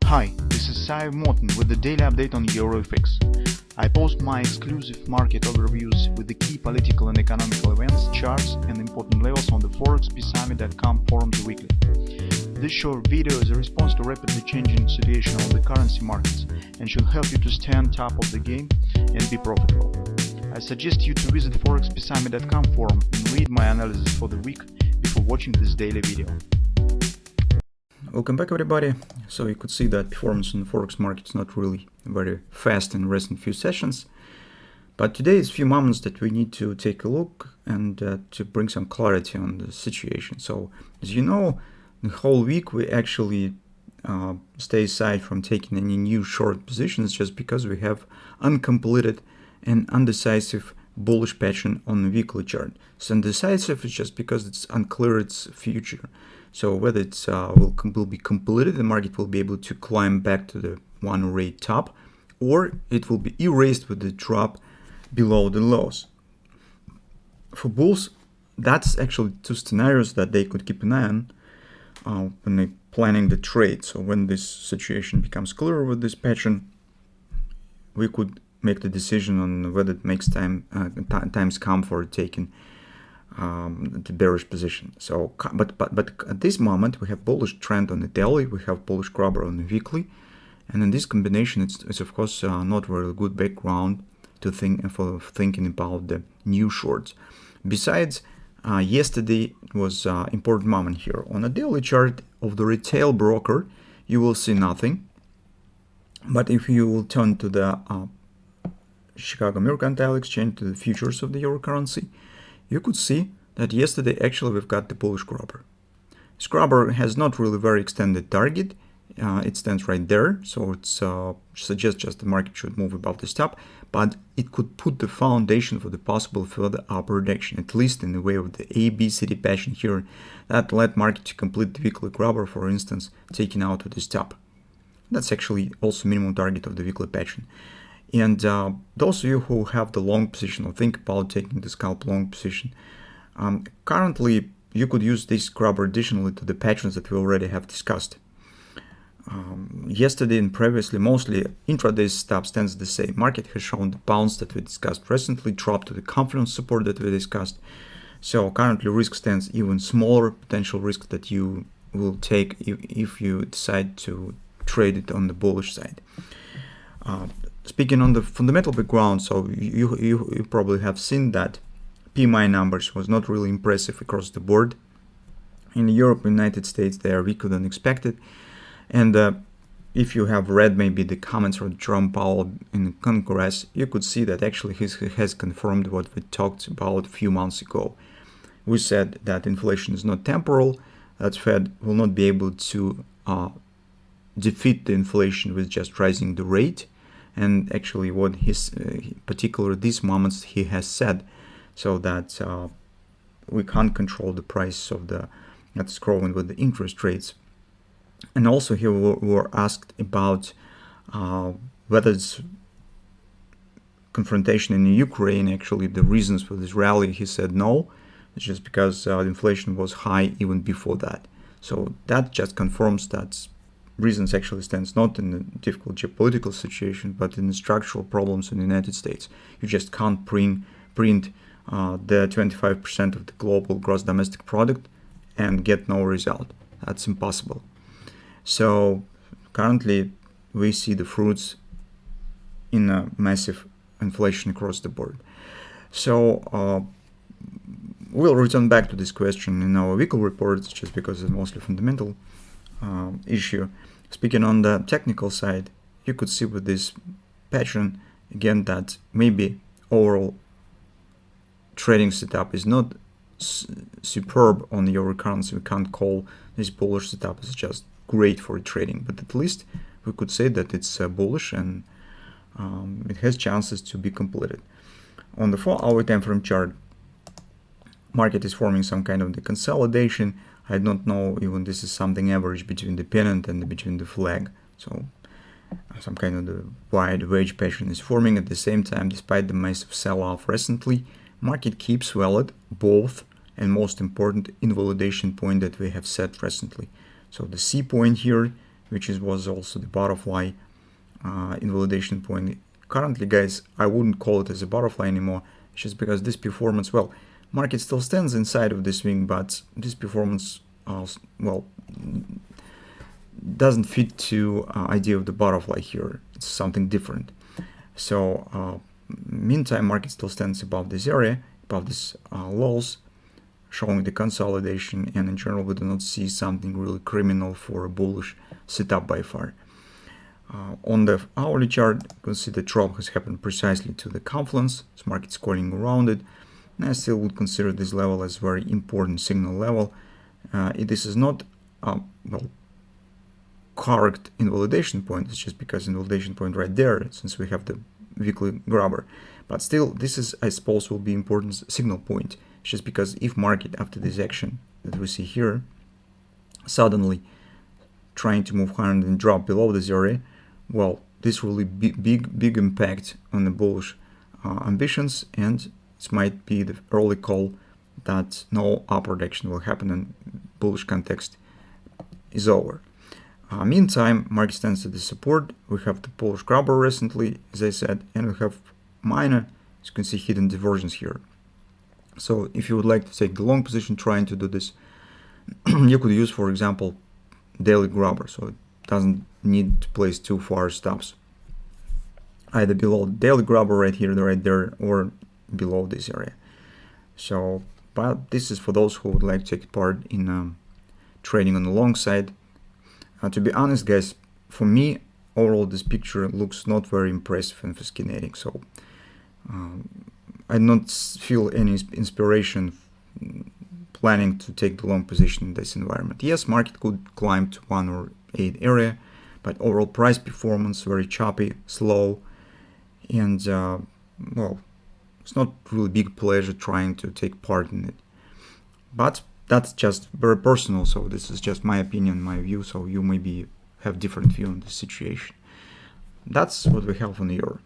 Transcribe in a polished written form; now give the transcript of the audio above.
Hi, this is Sive Morten with the daily update on EuroFX. I post my exclusive market overviews with the key political and economical events, charts and important levels on the ForexPeaceArmy.com forums weekly. This short video is a response to rapidly changing situation on the currency markets and should help you to stay on top of the game and be profitable. I suggest you to visit ForexPeaceArmy.com forum and read my analysis for the week before watching this daily video. Welcome back, everybody. So you could see that performance on the Forex market is not really very fast in recent few sessions. But today is a few moments that we need to take a look and to bring some clarity on the situation. So as you know, the whole week we actually stay aside from taking any new short positions just because we have uncompleted and undecisive bullish pattern on the weekly chart. So undecisive is just because it's unclear its future. So whether it will be completed, the market will be able to climb back to the 108 top, or it will be erased with the drop below the lows. For bulls, that's actually two scenarios that they could keep an eye on when they're planning the trade. So when this situation becomes clearer with this pattern, we could make the decision on whether it makes times come for taking the bearish position. So but at this moment we have bullish trend on the daily, we have bullish grabber on the weekly, and in this combination it's of course not very good background to thinking about the new shorts. Besides, yesterday was important moment here on a daily chart of the retail broker. You will see nothing, but if you will turn to the Chicago Mercantile Exchange, to the futures of the euro currency, you could see that yesterday actually we've got the bullish grabber. This grabber has not really very extended target. It stands right there, so it suggests just the market should move above this top, but it could put the foundation for the possible further upward direction, at least in the way of the ABCD pattern here that led market to complete the weekly grabber, for instance, taking out to this top. That's actually also minimum target of the weekly pattern. And those of you who have the long position or think about taking the scalp long position, currently you could use this grabber additionally to the patterns that we already have discussed. Yesterday and previously, mostly intraday stuff stands the same. Market has shown the bounce that we discussed recently, dropped to the confidence support that we discussed. So currently risk stands even smaller, potential risk that you will take if you decide to trade it on the bullish side. Speaking on the fundamental background, so you probably have seen that PMI numbers was not really impressive across the board. In Europe, United States, they are weaker than expected. And if you have read maybe the comments from Jerome Powell in Congress, you could see that actually he has confirmed what we talked about a few months ago. We said that inflation is not temporal, that Fed will not be able to defeat the inflation with just raising the rate. And actually what his particular these moments he has said, so that we can't control the price of that's growing with the interest rates. And also here we were asked about whether it's confrontation in Ukraine actually the reasons for this rally. He said no, it's just because inflation was high even before that. So that just confirms that reasons actually stands not in the difficult geopolitical situation, but in the structural problems in the United States. You just can't print the 25% of the global gross domestic product and get no result. That's impossible. So currently we see the fruits in a massive inflation across the board. So we'll return back to this question in our weekly reports just because it's mostly fundamental issue. Speaking on the technical side, you could see with this pattern again that maybe overall trading setup is not superb on the euro currency. We can't call this bullish setup as just great for trading, but at least we could say that it's bullish and it has chances to be completed. On the 4-hour time frame chart, market is forming some kind of the consolidation. I don't know even this is something average between the pennant and between the flag. So some kind of the wide wedge pattern is forming at the same time. Despite the massive sell-off recently, market keeps valid both and most important invalidation point that we have set recently. So the C point here which was also the butterfly invalidation point. Currently, guys, I wouldn't call it as a butterfly anymore, just because this performance, well, market still stands inside of this swing, but this performance, well, doesn't fit to idea of the butterfly here. It's something different. So meantime, market still stands above this area, above this lows, showing the consolidation, and in general we do not see something really criminal for a bullish setup by far. On the hourly chart, you can see the drop has happened precisely to the confluence. This market scoring around it, and I still would consider this level as very important signal level. This is not well, correct invalidation point. It's just because invalidation point right there, since we have the weekly grabber. But still, this is, I suppose, will be important signal point. It's just because if market after this action that we see here suddenly trying to move higher and then drop below this area, well, this will be big impact on the bullish ambitions, and it might be the early call that no upward action will happen and bullish context is over. Meantime, market stands at the support. We have the bullish grabber recently, as I said, and we have minor, as you can see, hidden divergence here. So if you would like to take the long position trying to do this, you could use, for example, daily grabber, so it doesn't need to place too far stops, either below the daily grabber right here, right there, or below this area. So, but this is for those who would like to take part in trading on the long side. To be honest, guys, for me, overall this picture looks not very impressive and fascinating, so I don't feel any inspiration planning to take the long position in this environment. Yes, market could climb to 108 area, but overall price performance very choppy, slow, and well, it's not really big pleasure trying to take part in it. But that's just very personal, so this is just my opinion, my view, so you maybe have different view on the situation. That's what we have on the EUR.